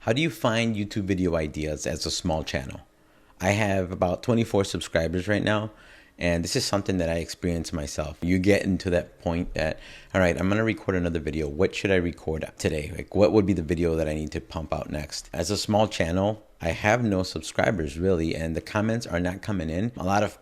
How do you find YouTube video ideas as a small channel? I have about 24 subscribers right now, and this is something that I experienced myself. You get into that point that, all right, I'm going to record another video. What should I record today? Like, what would be the video that I need to pump out next? As a small channel, I have no subscribers really, and the comments are not coming in. A lot of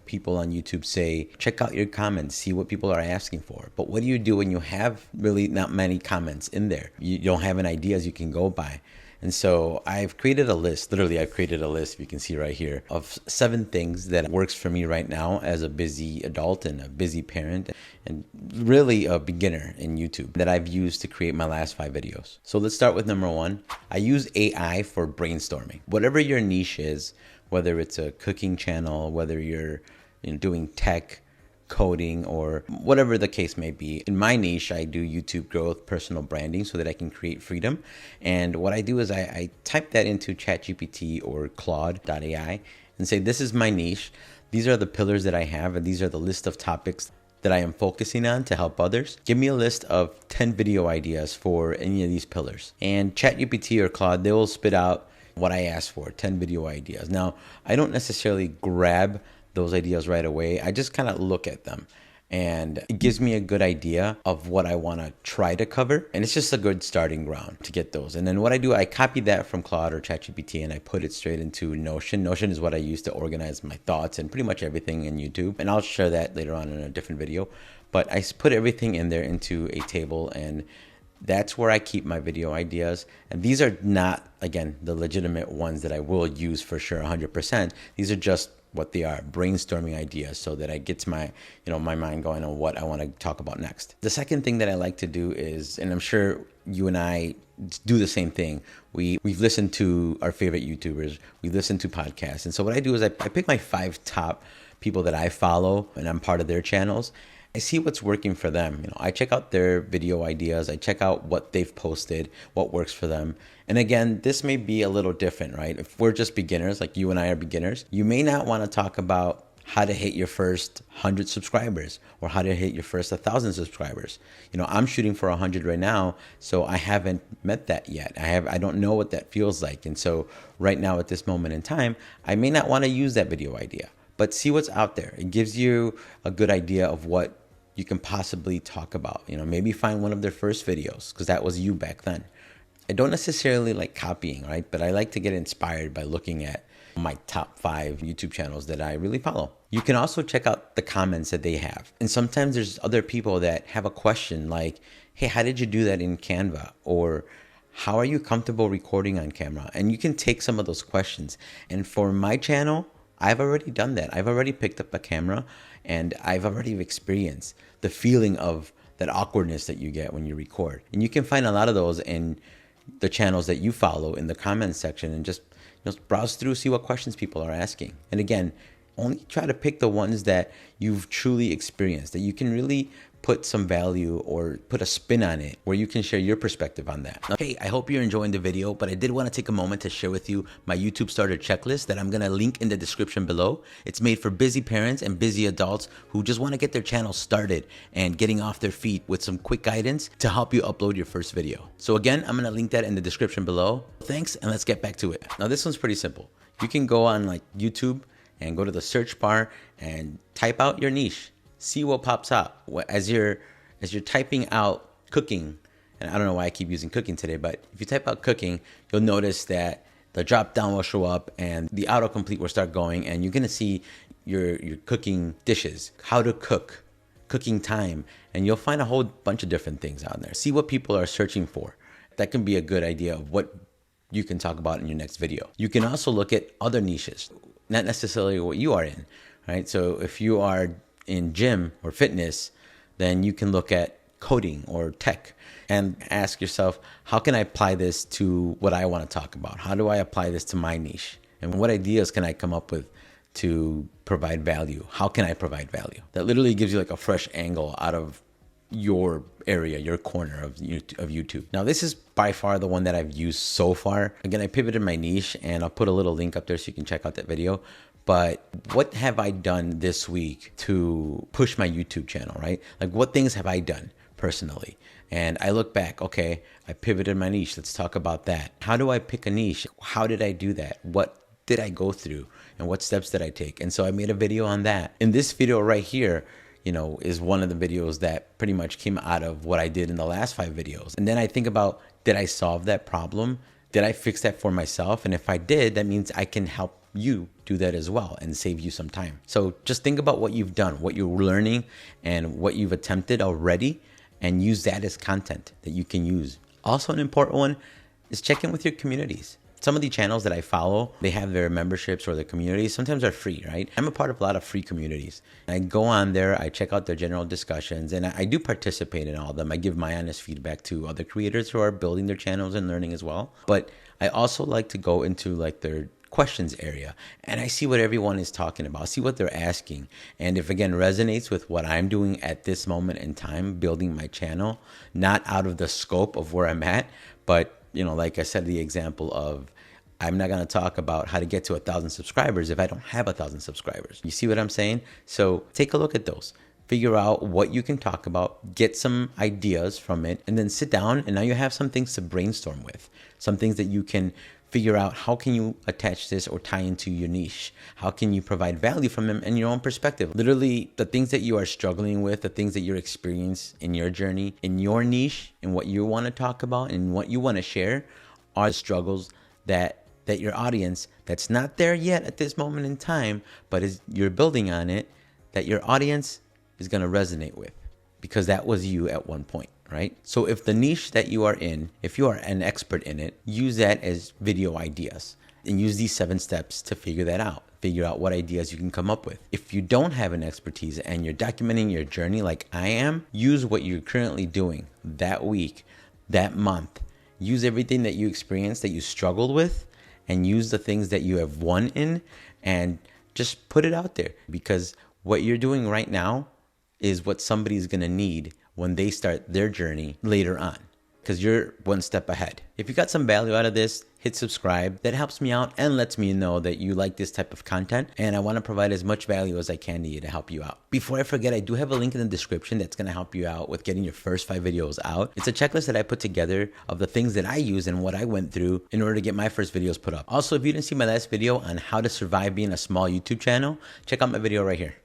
people on YouTube say, check out your comments, see what people are asking for. But what do you do when you have really not many comments in there? You don't have any ideas you can go by. And so I've created a list, literally I've created a list, you can see right here, of 7 things that works for me right now as a busy adult and a busy parent and really a beginner in YouTube that I've used to create my last 5 videos. So let's start with number 1. I use AI for brainstorming. Whatever your niche is, whether it's a cooking channel, whether you're doing tech, coding, or whatever the case may be. In my niche, I do YouTube growth, personal branding so that I can create freedom. And what I do is I type that into ChatGPT or Claude.ai and say, this is my niche. These are the pillars that I have, and these are the list of topics that I am focusing on to help others. Give me a list of 10 video ideas for any of these pillars. And ChatGPT or Claude, they will spit out what I asked for, 10 video ideas. Now, I don't necessarily grab those ideas right away. I just kind of look at them, and it gives me a good idea of what I want to try to cover. And it's just a good starting ground to get those. And then what I do, I copy that from Claude or ChatGPT and I put it straight into Notion. Notion is what I use to organize my thoughts and pretty much everything in YouTube. And I'll share that later on in a different video. But I put everything in there into a table, and that's where I keep my video ideas. And these are not, again, the legitimate ones that I will use for sure 100%. These are just what they are, brainstorming ideas, so that I get my mind going on what I want to talk about next. The second thing that I like to do is, and I'm sure you and I do the same thing, we've listened to our favorite YouTubers, we listen to podcasts. And so what I do is I pick my 5 top people that I follow and I'm part of their channels. I see what's working for them. I check out their video ideas. I check out what they've posted, what works for them. And again, this may be a little different, right? If we're just beginners, like you and I are beginners, you may not want to talk about how to hit your first 100 subscribers or how to hit your first 1,000 subscribers. I'm shooting for 100 right now, so I haven't met that yet. I don't know what that feels like. And so right now at this moment in time, I may not want to use that video idea, but see what's out there. It gives you a good idea of what you can possibly talk about. Maybe find one of their first videos, because that was you back then. I don't necessarily like copying, right? But I like to get inspired by looking at my top 5 YouTube channels that I really follow. You can also check out the comments that they have. And sometimes there's other people that have a question like, hey, how did you do that in Canva? Or how are you comfortable recording on camera? And you can take some of those questions. And for my channel, I've already done that. I've already picked up a camera and I've already experienced the feeling of that awkwardness that you get when you record. And you can find a lot of those in the channels that you follow in the comments section, and just browse through, see what questions people are asking. And again, only try to pick the ones that you've truly experienced, that you can really put some value or put a spin on it, where you can share your perspective on that. Okay, I hope you're enjoying the video, but I did want to take a moment to share with you my YouTube starter checklist that I'm going to link in the description below. It's made for busy parents and busy adults who just want to get their channel started and getting off their feet with some quick guidance to help you upload your first video. So again, I'm going to link that in the description below. Thanks, and let's get back to it. Now this one's pretty simple. You can go on like YouTube and go to the search bar and type out your niche. See what pops up as you're typing out cooking. And I don't know why I keep using cooking today, but if you type out cooking, you'll notice that the drop down will show up and the autocomplete will start going, and you're gonna see your cooking dishes, how to cook, cooking time, and you'll find a whole bunch of different things out there. See what people are searching for. That can be a good idea of what you can talk about in your next video. You can also look at other niches, not necessarily what you are in, right? So if you are in gym or fitness, then you can look at coding or tech and ask yourself, how can I apply this to what I want to talk about? How do I apply this to my niche? And what ideas can I come up with to provide value? How can I provide value? That literally gives you like a fresh angle out of your area, your corner of YouTube. Now, this is by far the one that I've used so far. Again, I pivoted my niche, and I'll put a little link up there so you can check out that video. But what have I done this week to push my YouTube channel, right? Like, what things have I done personally? and I look back, okay, I pivoted my niche. Let's talk about that. How do I pick a niche? How did I do that? What did I go through and what steps did I take? And so I made a video on that. In this video right here, is one of the videos that pretty much came out of what I did in the last 5 videos. And then I think about, did I solve that problem? Did I fix that for myself? And if I did, that means I can help you do that as well and save you some time. So just think about what you've done, what you're learning, and what you've attempted already, and use that as content that you can use. Also, an important one is check in with your communities. Some of the channels that I follow, they have their memberships or their communities. Sometimes they're free, right? I'm a part of a lot of free communities. I go on there, I check out their general discussions, and I do participate in all of them. I give my honest feedback to other creators who are building their channels and learning as well. But I also like to go into like their questions area, and I see what everyone is talking about, see what they're asking. And if again resonates with what I'm doing at this moment in time, building my channel, not out of the scope of where I'm at, but like I said, the example of, I'm not going to talk about how to get to 1,000 subscribers if I don't have 1,000 subscribers. You see what I'm saying? So take a look at those. Figure out what you can talk about, get some ideas from it, and then sit down, and now you have some things to brainstorm with. Some things that you can figure out, how can you attach this or tie into your niche? How can you provide value from them in your own perspective? Literally, the things that you are struggling with, the things that you're experiencing in your journey, in your niche, and what you want to talk about and what you want to share are the struggles that your audience that's not there yet at this moment in time, but as you're building on it, that your audience is going to resonate with, because that was you at one point, right? So if the niche that you are in, if you are an expert in it, use that as video ideas and use these 7 steps to figure that out. Figure out what ideas you can come up with. If you don't have an expertise and you're documenting your journey like I am, use what you're currently doing that week, that month. Use everything that you experienced, that you struggled with, and use the things that you have won in, and just put it out there, because what you're doing right now is what somebody's going to need when they start their journey later on, because you're one step ahead. If you got some value out of this, hit subscribe. That helps me out and lets me know that you like this type of content, and I want to provide as much value as I can to you to help you out. Before I forget, I do have a link in the description that's going to help you out with getting your first 5 videos out. It's a checklist that I put together of the things that I use and what I went through in order to get my first videos put up. Also, if you didn't see my last video on how to survive being a small YouTube channel, check out my video right here.